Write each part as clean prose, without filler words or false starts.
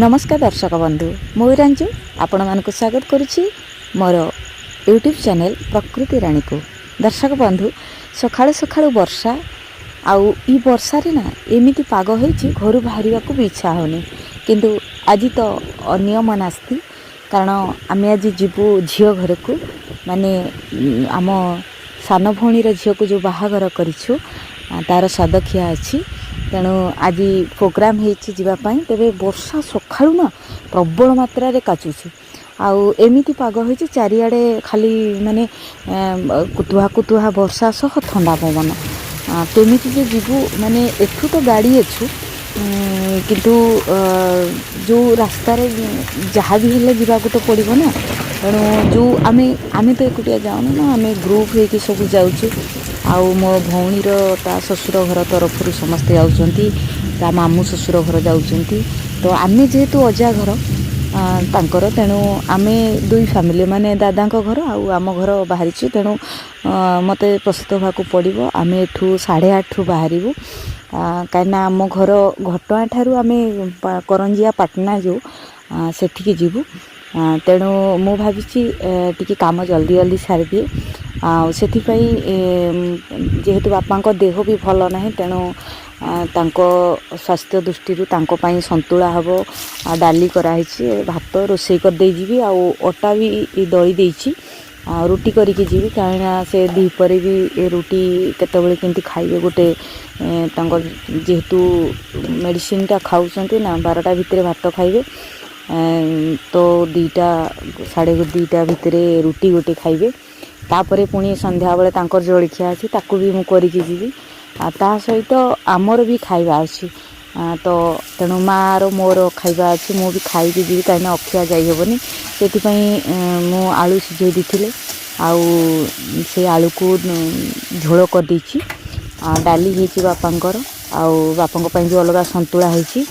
नमस्कार दर्शक बंधु मुरंजु आपण मानक स्वागत करुच्ची मोर यूट्यूब चैनल प्रकृति राणी को। दर्शक बंधु सकाळु सकाळु वर्षा आउ ई वर्षा रे ना एमिति पाग होईची घर बाहर को भी इच्छा होनी, किंतु आज तो नियम नास्ती कारण आमे आज जीवु झियो घर को माने आम सान भौणीर झियो को जो बाहागर करिछु तार सदखिया अच्छी। तेणु आज प्रोग्राम होगापी तेरे वर्षा सकाळू ना प्रबल मात्रा रे काचुची आउ एमिति पाग होईची चारिआडे खाली माने कुतुहा कुतुहा वर्षा सह ठंडा पवन केमिति जे जीवु माने एठू तो गाड़ी अच्छु किंतु जो रास्ता रे जहाँ भी हेले जीवाको तो पड़िबो ना। तेणु जो आमे तो एकुटिया जाऊँ ना, आमे ग्रुप होइकी सब जाउछु आउ मो भौणीर ता ससुर घर तरफ समस्ते जाउछंती, ता मामू ससुर घर जाउछंती। तो आमे जेहेतु अजा घर तांकर तेणु आमे दुई फैमिली माने दादा घर आउ आम घर बाहरी। तेणु मते प्रस्तुत होगाकू पड़िबो। आमे एठू 8:30 बाहरिबू कहीं आम घर घटआ ठारू आमे करंजिया पाटना जो सेठिकी जीवु। तेणु मु भाविची टिके काम जल्दी जल्दी सारी दिए आथिपाई जेहेतु बापा देह भी भल ना, तेणु तांको स्वास्थ्य दृष्टि तांको संतुला हम डाली कराई भात रोषे कर दे जीवी आउ अटा भी दली देछि रुटी करिकी जीवी कहीं से दीपरे भी रुटी केतबेले केंती खाइबे गोटे जेहेतु मेडिसिन टा खाऊंटे ना 12टा भितर भात खाइबे तो 2टा 2:30 भितर रुटी गोटे खाइबे तापरे पुणी संध्या बेले तांकर जलखिया अच्छी ताकू भी मु करिकी जीवी ता सहित आमर भी खाइबा अच्छी। तो तेणु मार मोर खाइबा अच्छी मु भी खाइकी जीवी कहीं अखिया जाई हेबनी से मु आलू सिझे देथिले आउ से आलू को झोल कर देछि डाली हेछि बापांकर आउ बापांक पई भी अलगा संतुला हेछि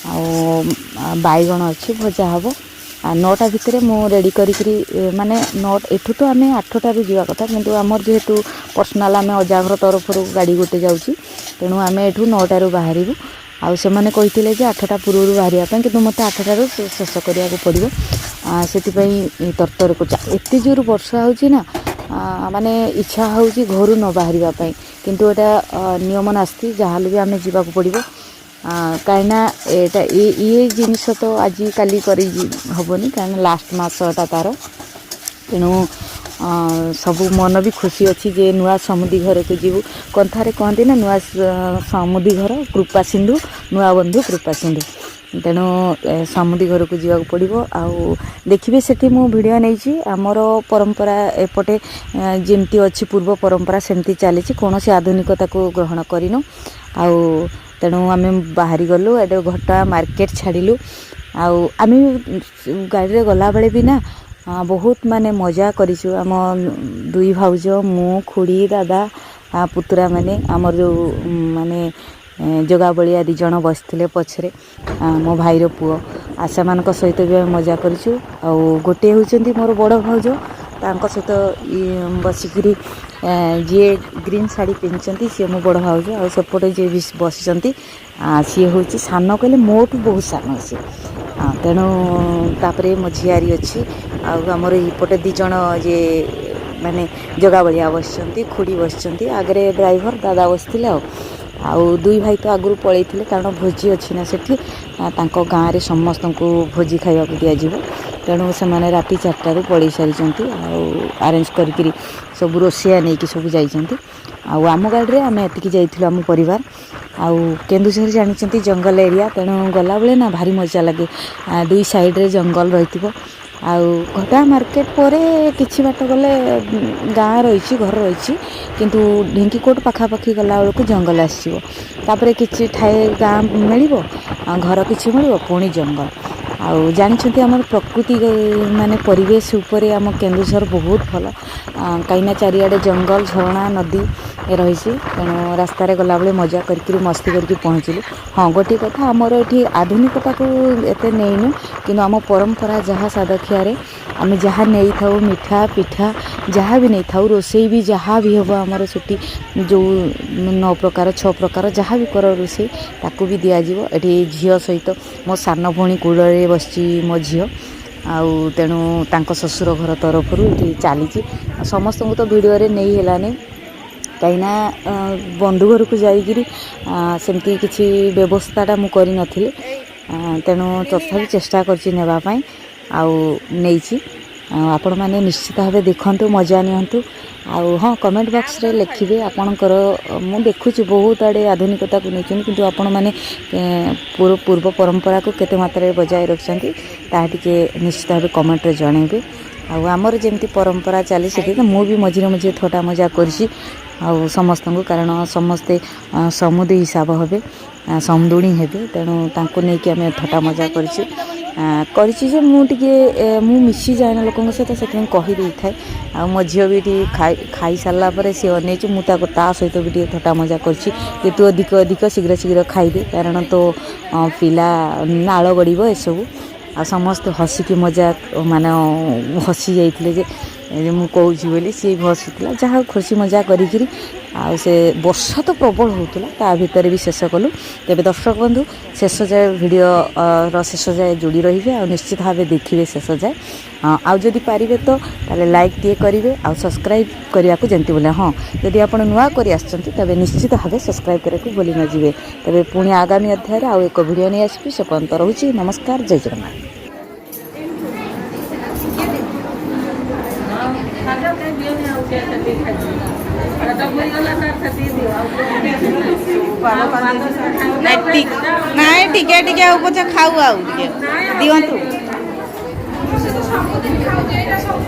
आउ बाईगण अच्छी भजा हबो 9टा भितर मु रेडी करी माने 9 एठू तो आमे 8टारू जीवा कथा किंतु आमर जेहेतु पर्सनाल आमे अजा घर तरफ गाड़ी गोटे जाउची तेणु आमे एठू 9टारू बाहरिबू आउ से माने कहिथिले जे 8टा पूर्वरू बाहरिया पई किंतु मते 8टारू शेष करिया को पड़िबो सेति पई तरतर को एते जोर वर्षा होची ना माने इच्छा होची घरु न बाहरिबा पई किंतु एटा नियम नास्ती जहाले भी आमे जीवा को पड़िबो कहीं एटा ये जिनस तो आज काली करी हबनी कहीं लास्ट मासटा तार। तेणु सब मन भी खुशी अच्छी जे नुआ समुदी घर को जीवु कथारे कहते ना नुआ समुदी घर कृपा सिंधु नुआ बंधु कृपा सिंधु। तेणु समुदी घर को जीवा पड़ो आउ देखिए सेठी मु वीडियो नहीं आमर परंपरा एपटे जमती अच्छी पूर्व परंपरा सेमती चली कौन से आधुनिकता को ग्रहण करिनु आउ तेणु आमे बाहरी गलु एडे घटा मार्केट छाड़िलु आउ आमे गाड़ी रे गला बेले भी ना बहुत माने मजा करिछु आम दुई भाउज मु खुड़ी दादा पुतरा माने आमर जो माने जगा बलिया 2 जण बसथिले पछरे मो भाईर पुओ आशा मानक सहित भी मजा करिछु आउ गोटे होचंती मोर बड़ भाउज तांको सहित बसिकिरी जी ग्रीन साड़ी पिंधि सी मो बड़ भाउज आ सेपटे जी बसी सी हूँ सान कहले मोटू बहुत सान सी तेणु तापरे मो झियारी अच्छी आमर यपटे 2 जण जे माने जगा बलिया बस खुड़ी बस आगे ड्राइवर दादा बसते आउ 2 भाई तो आगु पलि कारण भोजी अच्छी ना सेठी गाँव में समस्त को भोजी खावा दिज्व तेणु से मैंने राति 4टारू पलि सारी आरेंज करी सब रोसिया नहीं कि सब जाइछंती आउ आम गाड़ी रे आमे एतिकी जाइथिलु आम परिवार आउ केन्दुझर जानिछंती जंगल एरिया तेणु गला बेले ना भारी मजा लगे 2 साइड रे जंगल रहिथिबो आउ घटा मार्केट परे किछि बाट गले गाँ रही घर रही किंतु ढेंकीकोट पाखापाखि गला बेलू जंगल आसो तापरे किछि ठाए गाँ मिलिबो घर किछि मिलिबो पुणी जंगल आउ जानिछंती हमर प्रकृति माने परिवेश उपरे आम केन्दुझर बहुत भल कहीं चारिआडे जंगल झरणा नदी रही तेणु रास्त गलाबे मजा करके मस्ती करके पहुँचलु। हाँ गोटे कथा आमर ये आधुनिकता को एते नहींनु कि आम परंपरा जहाँ सादखियारे आम जहाँ नहीं था मिठा पिठा जहाँ भी नहीं था रोसई भी जहाँ भी हम आमर से जो 9 प्रकार 6 प्रकार जहाँ भी कर रोसई ताकू भी दिज्व ये झील सहित मो सान भौणी कूल बस मो झी आउ तेणु तांको ससुर घर तरफ ये चली समस्त को तो वीडियो नहीं है कहीं बंधु घर को जाकरी सेमती किसी व्यवस्थाटा मुझे कर तेणु तथा चेष्टा करवाई आउे आपण मैंने निश्चित भाव देखु मजा नियंतु आउ हाँ कमेंट बॉक्स रे लिखिए आपणकर मु देखुची बहुत आड़े आधुनिकता को नहीं किंतु आपण मैंने पूर्व परंपरा को केते मात्रा बजाय रखिंट ताकि निश्चित भाव कमेंट रे जनइबे आमर जमी परंपरा चली से तो मुझे मझे मझे थोटा मजा करी समस्त को कारण समस्ते समुदी हिसाब हे समदुणी हेबे तेणु तांको नहीं आम थटा मजा करी मु मिसी जाए लोक सहित से कहीदे थाए आ मो झी भी खाई सारापर सी अनई मुझे ता सहित भी थटा मजा कर तू अधिक अधिक शीघ्र शीघ्र खाईदे कारण तो पिला नाल गड़ब एसबू आ समस्त हसिकी मजाक माने हसी जाइए जे मु कहूँ बोली सी हसुला जहाँ खुशी मजा करी से वर्षा तो प्रबल होता ता भितर भी शेष कलु तेरे दर्शक बंधु शेष जाए वीडियो शेष जाए जोड़ी रही आ निश्चित भाव देखिए शेष जाए आदि पारे तो लाइक टे करेंगे आ सब्सक्राइब करने को जमती बोले हाँ जदि आप नुआ कर तेज निश्चित भाव सब्सक्राइब करने को भूल न जाए तेरे पुणी आगामी अध्याय आउ एक वीडियो नहीं आसपि से पर्यंत रोचे नमस्कार जय जगन्नाथ। नाଇଁ ଟିକେ ଟିକେ ଆଉ ପଛେ ଖାଉ ଆଉ ଟିକେ ଦିଅନ୍ତୁ।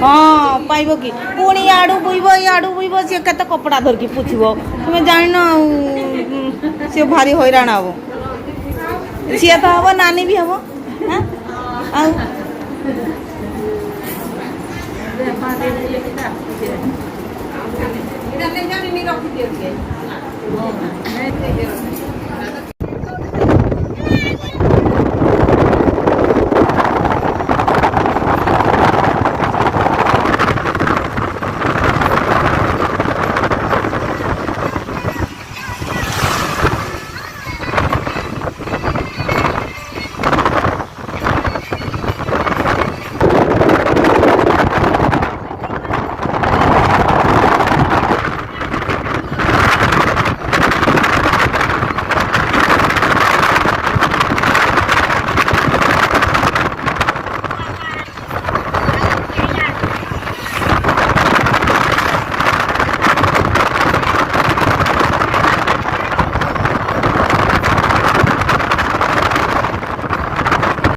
ହଁ ପାଇବ କି ପୁଣି ଆଡ଼ୁ ବୁଇବ ଇଆଡ଼ୁ ବୁଇବ ସିଏ କେତେ କପଡ଼ା ଧରିକି ପୁଥିବ ତୁମେ ଜାଣିନ ଆଉ ସିଏ ଭାରି ହଇରାଣ ହବ ସିଏ ତ ହବ ନାନୀ ବି ହବ ଆଉ रखी